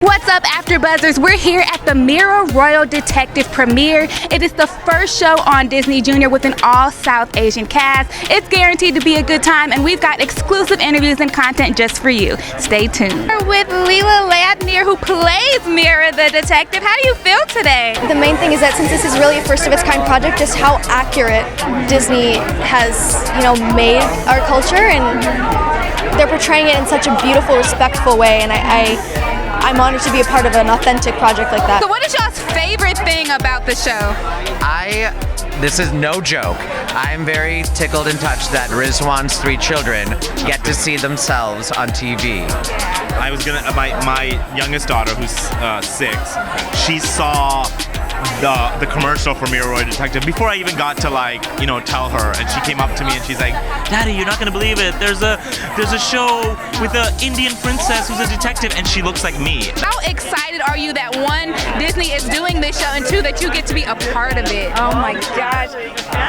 What's up, AfterBuzzers? We're here at the Mira Royal Detective premiere. It is the first show on Disney Junior with an all South Asian cast. It's guaranteed to be a good time, and we've got exclusive interviews and content just for you. Stay tuned. We're with Leela Ladnier, who plays Mira the Detective. How do you feel today? The main thing is that since this is really a first of its kind project, just how accurate Disney has, made our culture, and they're portraying it in such a beautiful, respectful way, and I'm honored to be a part of an authentic project like that. So what is y'all's favorite thing about the show? This is no joke. I'm very tickled and touched that Rizwan's 3 children get to see themselves on TV. I was gonna, my youngest daughter, who's 6, she saw the commercial for Mira Royal Detective before I even got to tell her, and she came up to me and she's like, "Daddy, you're not gonna believe it. There's a show with an Indian princess who's a detective, and she looks like me." How excited are you that 1, Disney is doing this show, and 2, that you get to be a part of it? Oh my gosh,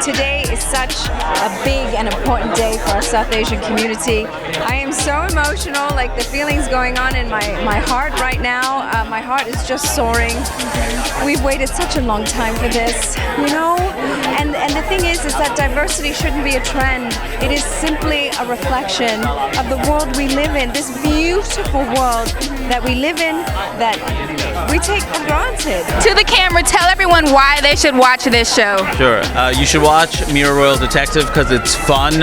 today is such a big and important day for our South Asian community. I am so emotional, like the feelings going on in my heart right now. My heart is just soaring. We've waited such a long time for this, and the thing is that diversity shouldn't be a trend. It is simply a reflection of the world we live in, this beautiful world that we live in, that we take for granted. To the camera, tell everyone why they should watch this show. Sure. You should watch Mira Royal Detective because it's fun,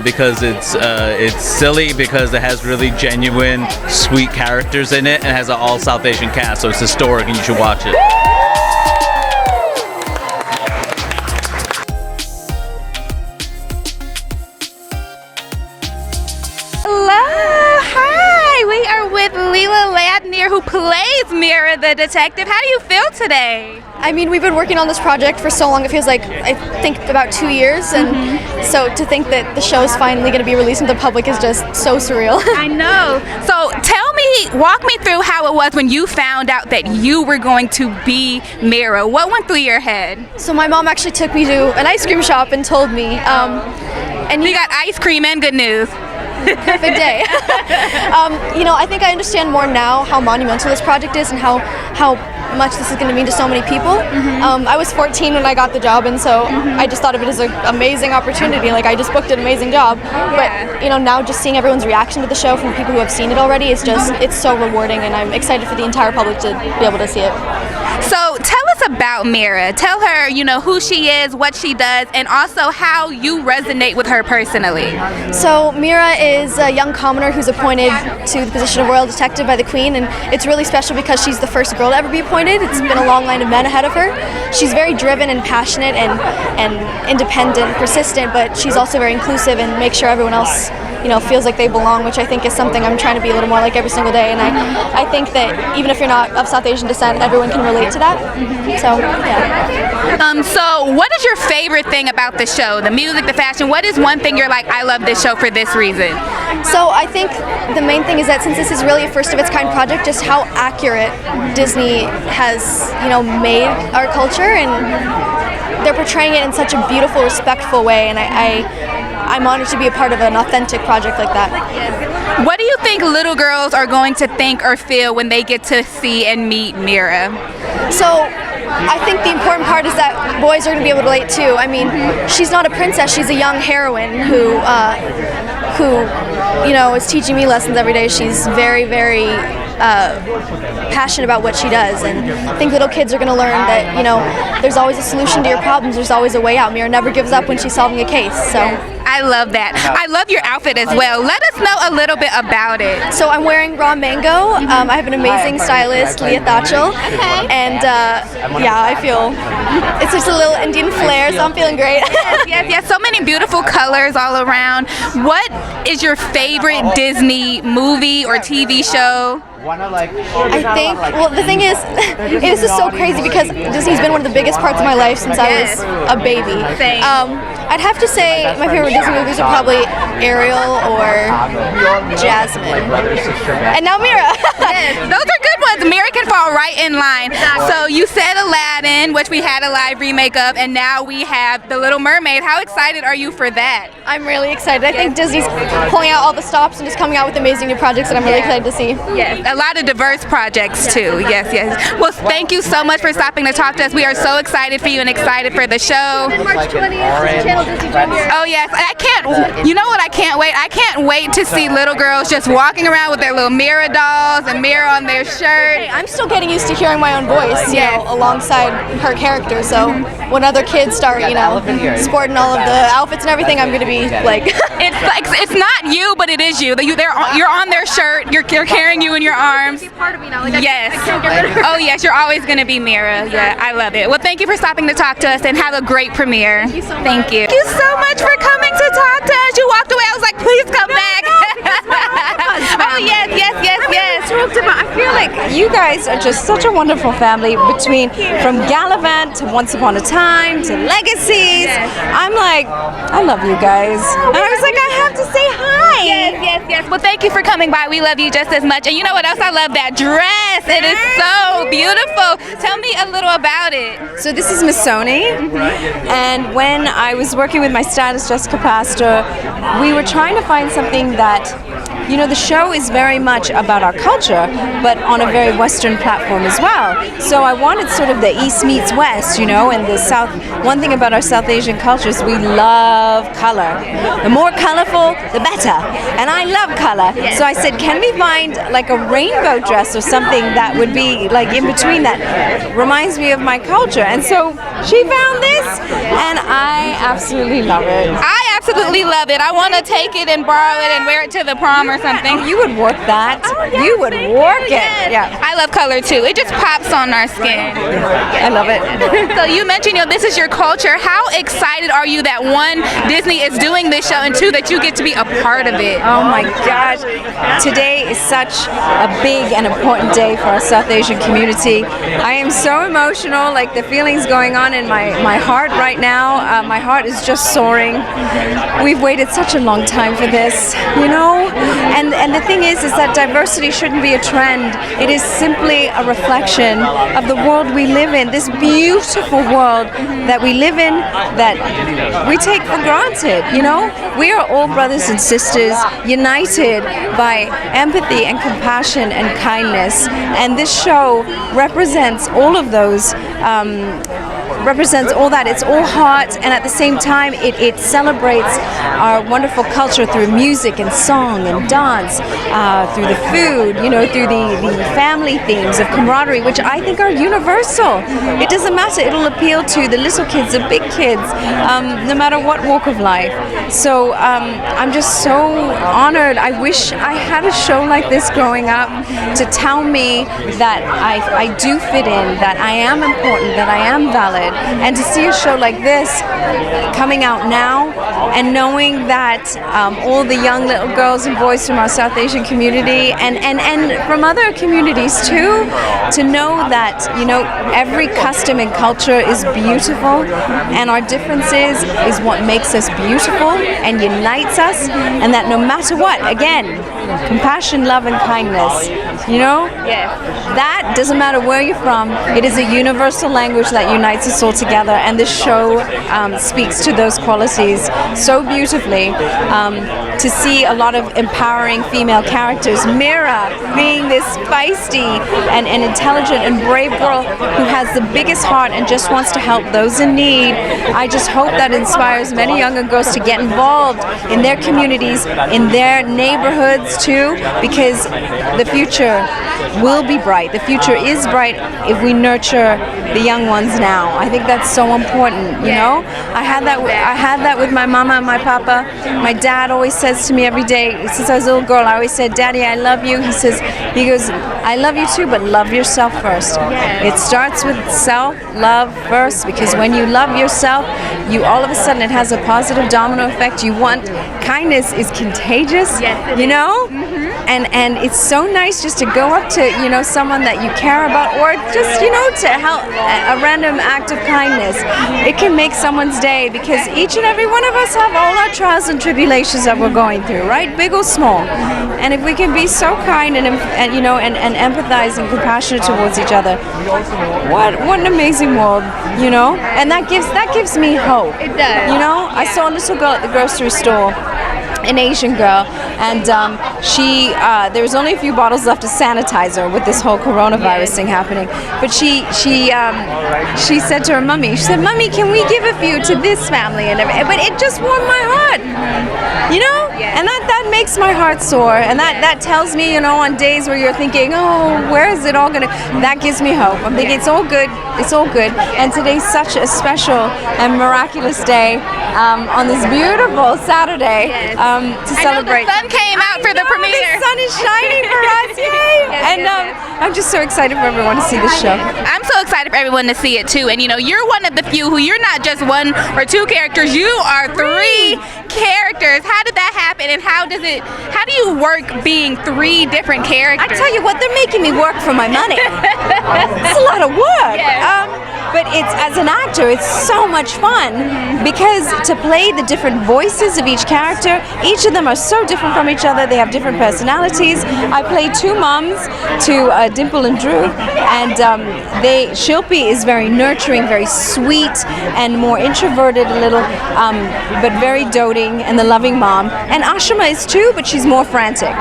because it's silly, because it has really genuine, sweet characters in it, and has an all South Asian cast, so it's historic and you should watch it. We are with Leela Ladnier, who plays Mira the Detective. How do you feel today? I mean, we've been working on this project for so long. It feels like, I think, about 2 years, and so to think that the show is finally going to be released to the public is just so surreal. I know. So walk me through how it was when you found out that you were going to be Mira. What went through your head? So my mom actually took me to an ice cream shop and told me. And you got ice cream and good news. Perfect day. I think I understand more now how monumental this project is and how much this is going to mean to so many people. I was 14 when I got the job, and so I just thought of it as an amazing opportunity. Like, I just booked an amazing job. But now just seeing everyone's reaction to the show from people who have seen it already is just, it's so rewarding, and I'm excited for the entire public to be able to see it. So tell us about Mira. Tell her, who she is, what she does, and also how you resonate with her personally. So Mira is a young commoner who's appointed to the position of Royal Detective by the Queen, and it's really special because she's the first girl to ever be appointed. It's been a long line of men ahead of her. She's very driven and passionate and independent and persistent, but she's also very inclusive and makes sure everyone else feels like they belong, which I think is something I'm trying to be a little more like every single day. And I think that even if you're not of South Asian descent, everyone can relate to that. So, yeah. So what is your favorite thing about the show? The music, the fashion? What is one thing you're like, I love this show for this reason? So I think the main thing is that since this is really a first of its kind project, just how accurate Disney has, made our culture, and they're portraying it in such a beautiful, respectful way, and I'm honored to be a part of an authentic project like that. What do you think little girls are going to think or feel when they get to see and meet Mira? So I think the important part is that boys are going to be able to relate too. I mean, she's not a princess, she's a young heroine who is teaching me lessons every day. She's very, very passionate about what she does, and I think little kids are going to learn that, there's always a solution to your problems, there's always a way out. Mira never gives up when she's solving a case, so. I love that. I love your outfit as well. Let us know a little bit about it. So I'm wearing raw mango. I have an amazing stylist, Leela Ladnier, and I feel it's just a little Indian flair, so I'm feeling great. Yes. So many beautiful colors all around. What is your favorite Disney movie or TV show? I think, the thing is, it is just so crazy because Disney's been one of the biggest parts of my life since I was a baby. I'd have to say my favorite Disney movies are probably Ariel or Jasmine. And now Mira. Those are good ones. Mira can fall right in line. So you said Aladdin, which we had a live remake of, and now we have The Little Mermaid. How excited are you for that? I'm really excited. I think Disney's pulling out all the stops and just coming out with amazing new projects that I'm really excited to see. Yes, a lot of diverse projects too. Yes, yes. Well, thank you so much for stopping to talk to us. We are so excited for you and excited for the show. March 20th, Channel Disney Junior. Oh yes, I can't. You know what? I can't wait. I can't wait to see little girls just walking around with their little Mira dolls and Mira on their shirt. I'm still getting used to hearing my own voice, you know, alongside her character. So when other kids start, you know, sporting all of the outfits and everything, I'm going to be like, it's not you, but it is you. You're on their shirt. You're carrying you in your arms. part of me now. Like, Yes. I can't get rid of her. Oh yes, you're always going to be Mira. Yeah, I love it. Well, thank you for stopping to talk to us and have a great premiere. Thank you so much. Thank you. Thank you so much for coming to talk to us. You walked away. I was like, please come back. Oh yes, yes, yes, yes. I feel like you guys are just such a wonderful family from Gallivant to Once Upon a Time to Legacies. I'm like, I love you guys. And I was like, I have to say hi. Yes, yes, yes. Well, thank you for coming by. We love you just as much. And you know what else? I love that dress. It is so beautiful. Tell me a little about it. So this is Miss Sony, and when I was working with my stylist Jessica Pastor, we were trying to find something that, you know, the show is very much about our culture, but on a very Western platform as well. So I wanted sort of the East meets West, you know, and the South. One thing about our South Asian culture is we love color. The more colorful, the better. And I love color. So I said, can we find like a rainbow dress or something that would be like in between that reminds me of my culture? And so she found this, and I absolutely love it. I absolutely love it. I want to take it and borrow it and wear it to the prom or something. You would work that. You would work it. Yeah. I love color too. It just pops on our skin. I love it. So you mentioned, you know, this is your culture. How excited are you that one, Disney is doing this show, and two, that you get to be a part of it? Oh my gosh. Today is such a big and important day for our South Asian community. I am so emotional, like the feelings going on in my heart right now. My heart is just soaring. We've waited such a long time for this, you know? And the thing is that diversity shouldn't be a trend. It is simply a reflection of the world we live in, this beautiful world that we live in that we take for granted, you know? We are all brothers and sisters, united by empathy and compassion and kindness. And this show represents all of those, represents all that. It's all heart, and at the same time it celebrates our wonderful culture through music and song and dance, through the food, you know, through the family themes of camaraderie, which I think are universal. It doesn't matter. It'll appeal to the little kids, the big kids, no matter what walk of life. So I'm just so honored. I wish I had a show like this growing up to tell me that I do fit in, that I am important, that I am valid. And to see a show like this coming out now, and knowing that all the young little girls and boys from our South Asian community and from other communities too, to know that, you know, every custom and culture is beautiful, and our differences is what makes us beautiful and unites us, and that no matter what, again, compassion, love, and kindness, you know? Yes. That doesn't matter where you're from. It is a universal language that unites us all together, and this show speaks to those qualities so beautifully. To see a lot of empowering female characters, Mira being this feisty and intelligent and brave girl who has the biggest heart and just wants to help those in need. I just hope that inspires many younger girls to get involved in their communities, in their neighborhoods too, because the future will be bright. The future is bright if we nurture the young ones now. I think that's so important, you know? I had that with my mama and my papa. My dad always says to me every day, since I was a little girl, I always said, "Daddy, I love you." He goes, "I love you too, but love yourself first." It starts with self-love first, because when you love yourself, you all of a sudden, it has a positive domino effect. Kindness is contagious, you know? And it's so nice just to go up to, you know, someone that you care about, or just, you know, to help a random act of kindness. It can make someone's day, because each and every one of us have all our trials and tribulations that we're going through, right? Big or small. And if we can be so kind and you know, and empathize and compassionate towards each other, what an amazing world, you know? And that gives me hope. It does. You know, I saw a little girl at the grocery store, an Asian girl, and there was only a few bottles left of sanitizer with this whole coronavirus thing happening. But she said to her mummy, she said, "Mummy, can we give a few to this family?" And but it just warmed my heart, you know. And that makes my heart soar, and that tells me, you know, on days where you're thinking, oh, where is it all gonna? That gives me hope. I'm thinking it's all good. It's all good. And today's such a special and miraculous day on this beautiful Saturday to celebrate. The sun came out for the premiere. The sun is shining for us, yay! And I'm just so excited for everyone to see this show. I'm so excited for everyone to see it too. And you know, you're one of the few who, you're not just one or two characters, you are three characters. How did that happen, and how do you work being three different characters? I tell you what, they're making me work for my money. It's a lot of work. But it's, as an actor, it's so much fun, because to play the different voices of each character, each of them are so different from each other. They have different personalities. I play two moms to Dimple and Drew, and Shilpi is very nurturing, very sweet, and more introverted a little, but very doting and the loving mom. And Ashima is too, but she's more frantic.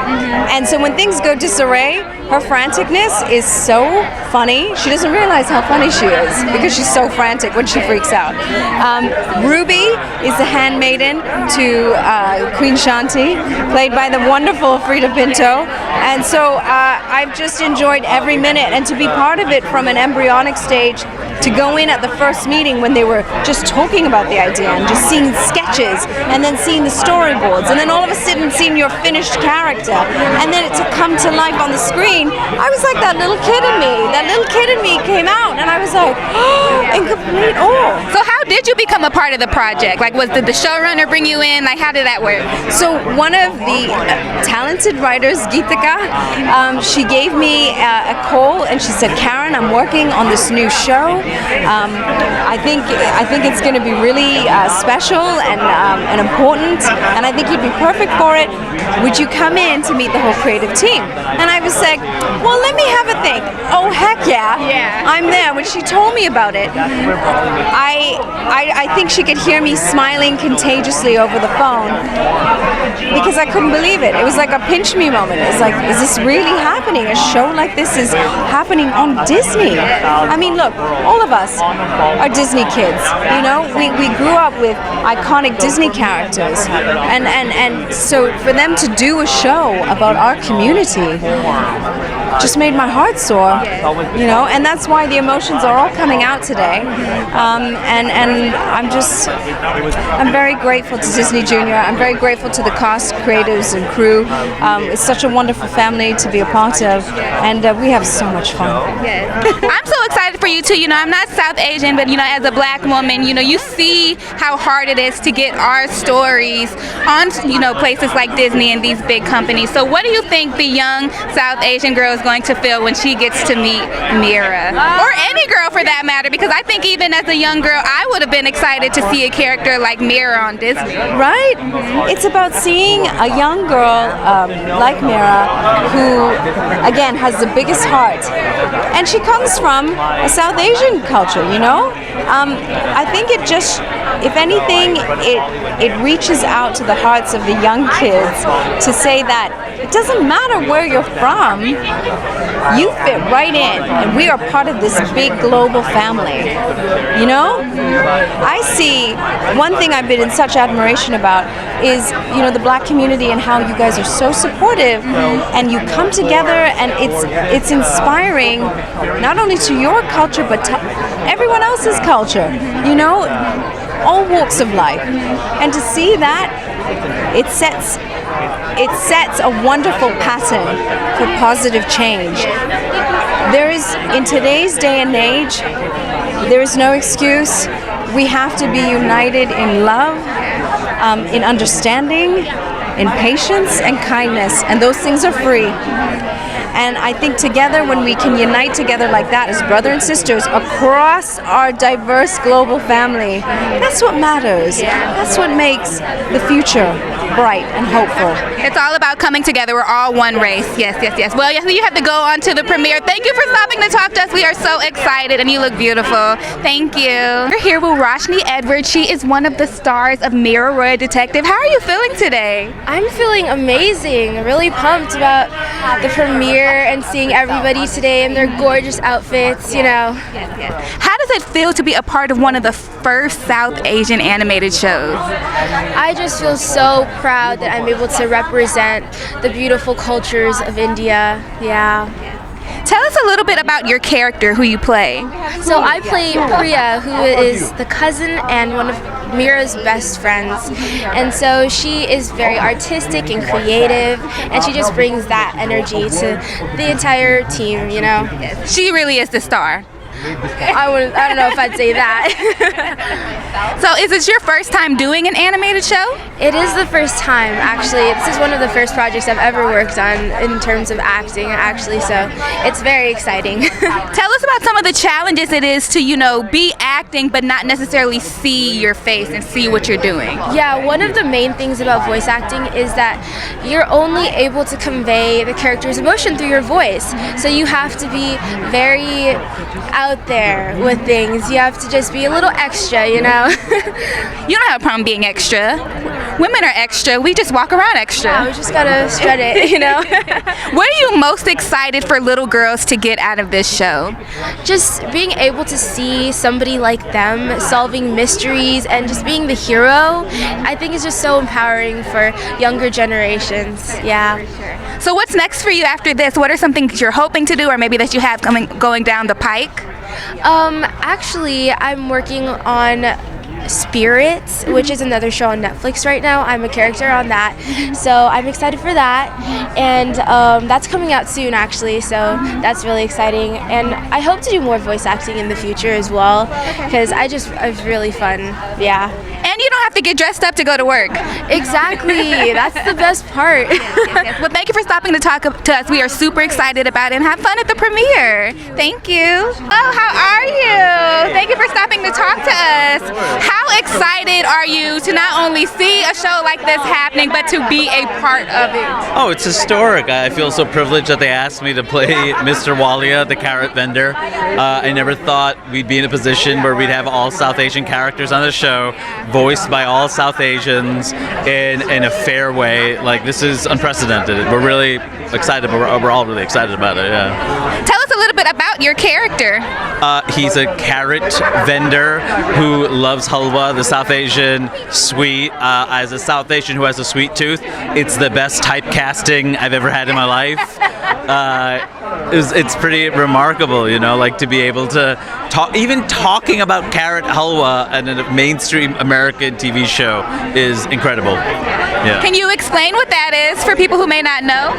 And so when things go disarray, her franticness is so funny. She doesn't realize how funny she is, because she's so frantic when she freaks out. Ruby is the handmaiden to Queen Shanti, played by the wonderful Frida Pinto. And so I've just enjoyed every minute, and to be part of it from an embryonic stage, to go in at the first meeting when they were just talking about the idea and just seeing sketches, and then seeing the storyboards, and then all of a sudden seeing your finished character, and then to come to life on the screen. I was like, that little kid in me. That little kid in me came out, and I was like, in complete awe. So how did you become a part of the project? Like, did the showrunner bring you in? Like, how did that work? So one of the talented writers, Geetika, she gave me a call, and she said, "Karen, I'm working on this new show. I think it's going to be really special and important, and I think you'd be perfect for it. Would you come in to meet the whole creative team?" And I was like, "Well, let me have a think." Oh, heck yeah. I'm there. When she told me about it, I think she could hear me smiling contagiously over the phone, because I couldn't believe it. It was like a pinch me moment. It's like, is this really happening? A show like this is happening on Disney. I mean, look, all of us are Disney kids, you know? We grew up with iconic Disney characters, and so for them to do a show about our community just made my heart soar, you know? And that's why the emotions are all coming out today. And I'm very grateful to Disney Junior. I'm very grateful to the cast, creators, and crew. It's such a wonderful family to be a part of, and we have so much fun. I'm so excited for you too. You know, I'm not South Asian, but you know, as a black woman, you know, you see how hard it is to get our stories on, you know, places like Disney and these big companies. So what do you think the young South Asian girl is going to feel when she gets to meet Mira? Or any girl for that matter, because I think even as a young girl, I would have been excited to see a character like Mira on Disney. Right? It's about seeing a young girl like Mira, who, again, has the biggest heart. And she comes from a South Asian culture, you know? I think it just, if anything, it reaches out to the hearts of the young kids to say that it doesn't matter where you're from, you fit right in, and we are part of this big global family, you know? I see, one thing I've been in such admiration about is, you know, the black community and how you guys are so supportive, and you come together, and it's inspiring, not only to your culture, but to everyone else's culture, you know? All walks of life. And to see that, it sets a wonderful pattern for positive change. There is, in today's day and age, there is no excuse. We have to be united in love, in understanding, in patience and kindness, and those things are free. And I think together, when we can unite together like that as brother and sisters across our diverse global family, that's what matters. That's what makes the future bright and hopeful. It's all about coming together. We're all one race. Yes, yes, yes. Well, yes, you have to go on to the premiere. Thank you for stopping to talk to us. We are so excited, and you look beautiful. Thank you. We're here with Roshni Edwards. She is one of the stars of Mira Royal Detective. How are you feeling today? I'm feeling amazing, really pumped about the premiere and seeing everybody today in their gorgeous outfits, you know. How does it feel to be a part of one of the first South Asian animated shows? I just feel so proud that I'm able to represent the beautiful cultures of India. Yeah. Tell us a little bit about your character, who you play. So I play Priya, who is the cousin and one of Mira's best friends. And so she is very artistic and creative, and she just brings that energy to the entire team, you know. She really is the star. I don't know if I'd say that. So is this your first time doing an animated show? It is the first time, actually. This is one of the first projects I've ever worked on in terms of acting, actually, so it's very exciting. Tell us about some of the challenges it is to, be acting but not necessarily see your face and see what you're doing. Yeah, one of the main things about voice acting is that you're only able to convey the character's emotion through your voice. So you have to be very out there with things. You have to just be a little extra, You don't have a problem being extra. Women are extra. We just walk around extra. Yeah, we just gotta strut it, What are you most excited for little girls to get out of this show? Just being able to see somebody like them solving mysteries and just being the hero, I think is just so empowering for younger generations. Yeah. So what's next for you after this? What are some things you're hoping to do, or maybe that you have going down the pike? Actually, I'm working on Spirits, which is another show on Netflix right now. I'm a character on that, so I'm excited for that, and that's coming out soon, actually, so that's really exciting, and I hope to do more voice acting in the future as well, because it's really fun. Yeah. And you don't have to get dressed up to go to work. Exactly. That's the best part. Yes. Well, thank you for stopping to talk to us. We are super excited about it, and have fun at the premiere. Thank you. Oh, how are you? Thank you for stopping to talk to us. How excited are you to not only see a show like this happening, but to be a part of it? Oh, it's historic. I feel so privileged that they asked me to play Mr. Walia, the carrot vendor. I never thought we'd be in a position where we'd have all South Asian characters on the show, voiced by all South Asians in a fair way. Like, this is unprecedented. We're really excited. We're all really excited about it. Yeah. Tell us a little bit about your character. He's a carrot vendor who loves halwa, the South Asian sweet. As a South Asian who has a sweet tooth, it's the best typecasting I've ever had in my life. It's pretty remarkable, to be able to talk. Even talking about carrot halwa in a mainstream American TV show is incredible. Yeah. Can you explain what that is for people who may not know?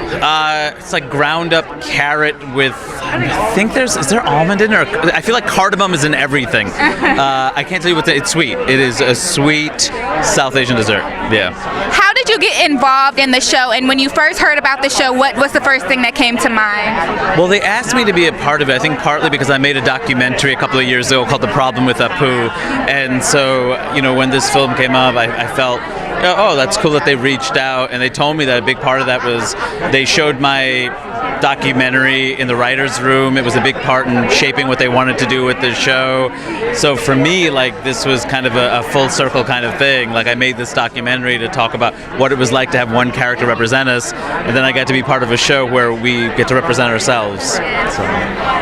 It's like ground up carrot with, I think is there almond in it? Or, I feel like cardamom is in everything. I can't tell you it's sweet. It is a sweet South Asian dessert. Yeah. How did you get involved in the show? And when you first heard about the show, what was the first thing that came to mind? Well, they asked me to be a part of it, I think partly because I made a documentary a couple of years ago called The Problem with Apu. And so, when this film came up, I felt, oh, that's cool that they reached out, and they told me that a big part of that was they showed my documentary in the writer's room. It was a big part in shaping what they wanted to do with the show. So for me, this was kind of a full circle kind of thing. I made this documentary to talk about what it was like to have one character represent us, and then I got to be part of a show where we get to represent ourselves. So.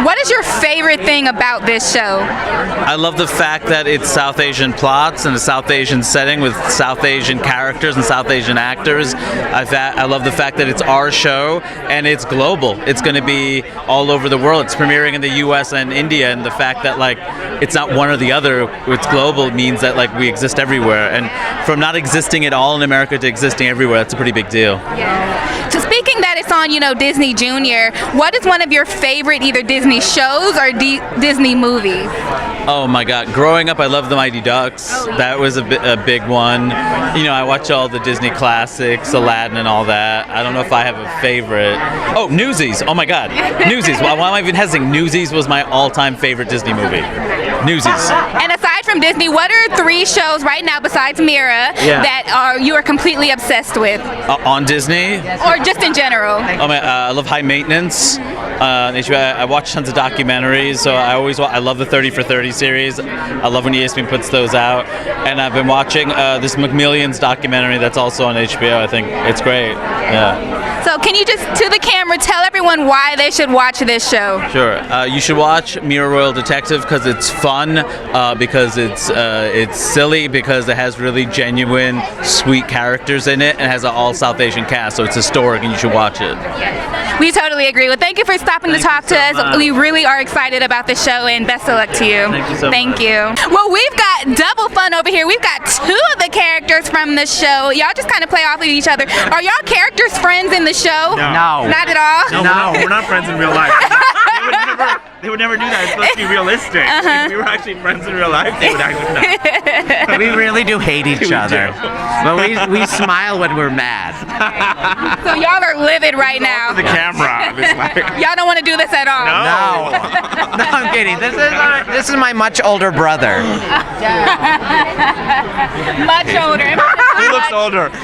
What is your favorite thing about this show? I love the fact that it's South Asian plots and a South Asian setting with South Asian characters and South Asian actors. I love the fact that it's our show and it's global. It's going to be all over the world. It's premiering in the U.S. and India, and the fact that it's not one or the other, it's global, means that we exist everywhere. And from not existing at all in America to existing everywhere, that's a pretty big deal. Yeah. So speaking being that it's on, Disney Junior, what is one of your favorite either Disney shows or Disney movies? Oh my God! Growing up, I loved the Mighty Ducks. That was a big one. I watch all the Disney classics, Aladdin, and all that. I don't know if I have a favorite. Oh, Newsies! Oh my God, Newsies! Why am I even hesitating? Newsies was my all-time favorite Disney movie. Newsies. And aside from Disney, what are 3 shows right now besides Mira that you are completely obsessed with? On Disney? Or just in general? Oh man, I love High Maintenance. I watch tons of documentaries, so I love the 30 for 30 series. I love when ESPN puts those out, and I've been watching this McMillions documentary that's also on HBO. I think it's great. Yeah. So can you just, to the camera, tell everyone why they should watch this show? Sure. You should watch Mira Royal Detective because it's fun, because it's silly, because it has really genuine, sweet characters in it, and has an all South Asian cast, so it's historic, and you should watch it. We totally agree. Well, thank you for stopping to talk to us. We really are excited about the show, and best of luck to you. Thank you so much. Thank you. Well, we've got double fun over here. We've got 2 of the characters from the show. Y'all just kind of play off of each other. Are y'all characters friends in the show? No. Not at all? No, we're not friends in real life. They would never do that. It's supposed to be realistic. If we were actually friends in real life, they would actually We really do hate each other. But we smile when we're mad. So y'all are livid right now. the camera. Y'all don't want to do this at all? No. No, I'm kidding. This is my much older brother. Much older.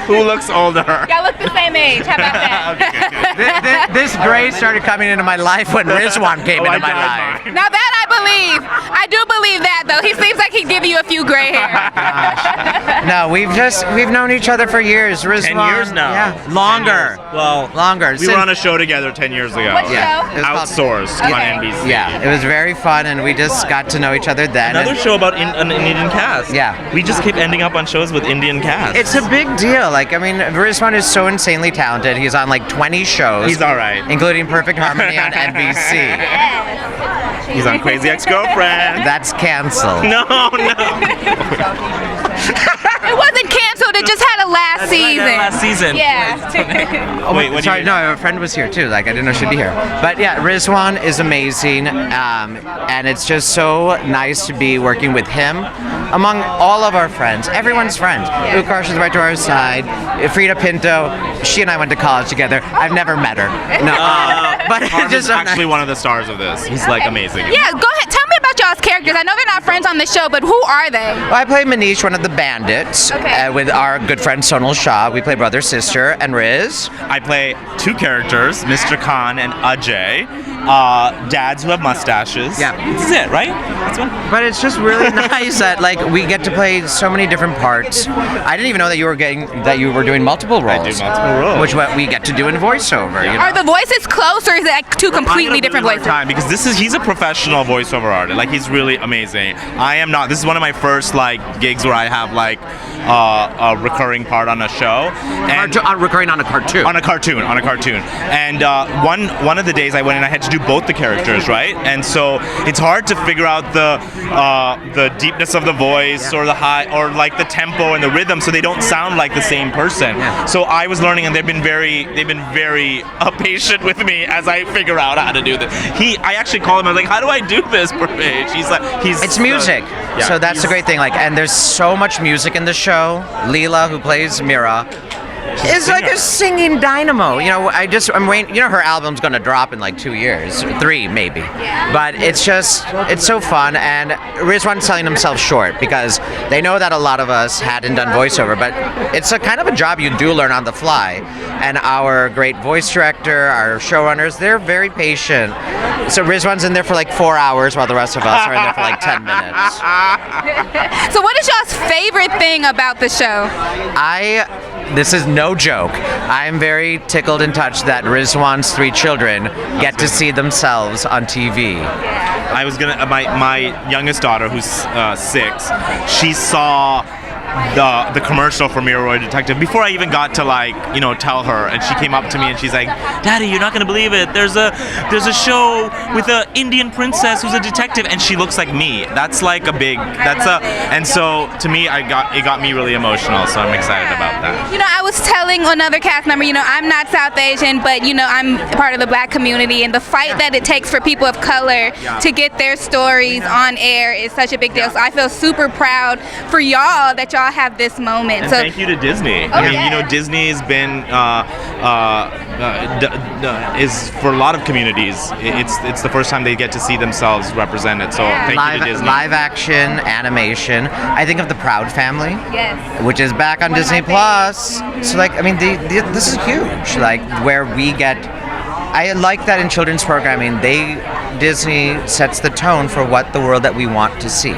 Who looks older? Y'all look the same age. How about that? This gray started coming into my life when Rizwan came into my life. Now that I do believe that though. He seems like he'd give you a few gray hair. No, we've known each other for years. Rizwan, 10 years now. Yeah, longer. Well, longer. We were on a show together 10 years ago. What show? It was called- Outsourced on NBC. Yeah, it was very fun, and we just got to know each other then. Another show about an Indian cast. Yeah. We just keep ending up on shows with Indian cast. It's a big deal. Rizwan is so insanely talented. He's on 20 shows. He's all right. Including Perfect Harmony on NBC. He's on Crazy Ex-Girlfriend. That's canceled. No. It wasn't canceled. It just had a last season. Yeah. Wait, what Sorry, do you no, a friend was here too. I didn't know she'd be here. But yeah, Rizwan is amazing, and it's just so nice to be working with him among all of our friends. Everyone's friends. Ukarsh is right to our side. Frida Pinto, she and I went to college together. I've never met her. No, but it's Harmon's just so actually nice. one of the stars of this. He's amazing. Yeah, go ahead. Tell me about y'all's characters. I know they're not friends on the show, but who are they? Well, I play Manish, one of the bandits, with our good friend Sonal Shah. We play brother, sister, and Riz. I play 2 characters, Mr. Khan and Ajay, dads who have mustaches. Yeah. This is it, right? That's one. But it's just really nice that we get to play so many different parts. I didn't even know that you were doing multiple roles. I do multiple roles. Which what we get to do in voiceover. Are the voices close, or is it two completely different voices? Time because he's a professional voiceover artist. He's really amazing. I am not. This is one of my first gigs where I have a recurring part on a show. And recurring on a cartoon. On a cartoon. And one of the days I went in, I had to do both the characters, right? And so it's hard to figure out the deepness of the voice or the high or the tempo and the rhythm, so they don't sound like the same person. Yeah. So I was learning, and they've been very patient with me as I figure out how to do this. I actually call him. I was like, "How do I do this, Parvesh?" It's music. So that's the great thing. And there's so much music in the show. Leela, who plays Mira, is like a singing dynamo. I'm waiting. Her album's gonna drop in 2 years, 3 maybe. But it's so fun. And Rizwan's selling himself short because they know that a lot of us hadn't done voiceover, but it's a kind of a job you do learn on the fly. And our great voice director, our showrunners, they're very patient. So Rizwan's in there for 4 hours while the rest of us are in there for 10 minutes. So what is y'all's favorite thing about the show? This is no joke. I'm very tickled and touched that Rizwan's 3 children get to see themselves on TV. My youngest daughter, who's 6, she saw the commercial for Mira Royal Detective before I even got to tell her, and she came up to me and she's like, "Daddy, you're not gonna believe it. There's a show with an Indian princess who's a detective, and she looks like me." That's like and so to me, it got me really emotional. So I'm excited about that. You know, I was telling another cast member, you know, I'm not South Asian, but you know, I'm part of the Black community, and the fight that it takes for people of color to get their stories on air is such a big deal. So I feel super proud for y'all that y'all have this moment. And so thank you to Disney. Oh, I mean, yes. you know, Disney has been is for a lot of communities. It's the first time they get to see themselves represented. So thank you to Disney. Live action animation. I think of the Proud Family, yes. which is back on One of Disney my Plus. So like, I mean, this is huge. Like where we get. I like that in children's programming, Disney sets the tone for what the world that we want to see.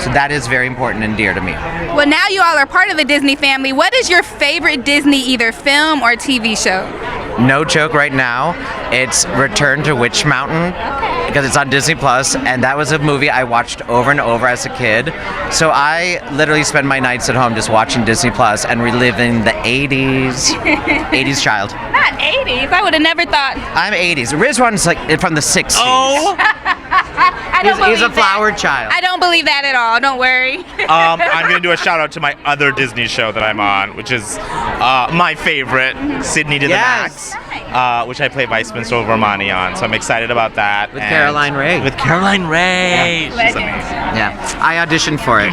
So that is very important and dear to me. Well, now you all are part of the Disney family. What is your favorite Disney either film or TV show? No joke right now, it's Return to Witch Mountain because it's on Disney Plus, and that was a movie I watched over and over as a kid. So I literally spend my nights at home just watching Disney Plus and reliving the 80s. 80s child. Not 80s. I would have never thought. I'm 80s. Rizwan's like from the 60s. Oh. I don't He's a believe flower that. child. I don't believe that at all. Don't worry. I'm gonna do a shout out to my other Disney show that I'm on, which is my favorite, Sydney to the Yes. Max, which I play Vice Principal Vermani on. So I'm excited about that. With Caroline Rhea. With Caroline Rhea. She's Legend. amazing. Yeah, I auditioned for it.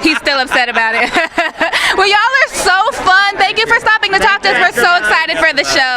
He's still upset about it. Well, y'all are so fun. Thank you for stopping to talk to us. We're so excited for the show.